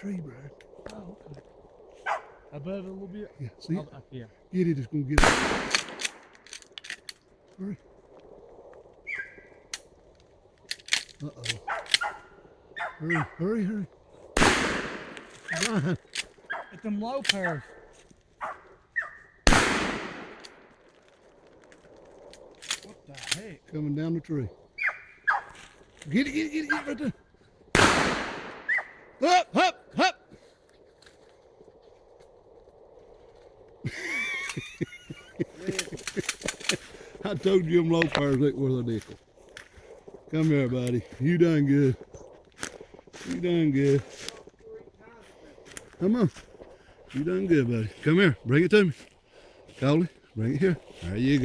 tree, Bryan. Oh, okay. Above it a little bit? Yeah, see it? Yeah. Get it, it's gonna get it. Hurry. Uh-oh. Hurry, hurry, hurry. Bryan. At them low pairs. What the heck? Coming down the tree. Get it, get it, get it, get it right there. Up, up, up. I told you them low pairs ain't worth a nickel. Come here, buddy. You done good. You done good. Come on. You done good, buddy. Come here. Bring it to me. Coley, bring it here. There you go.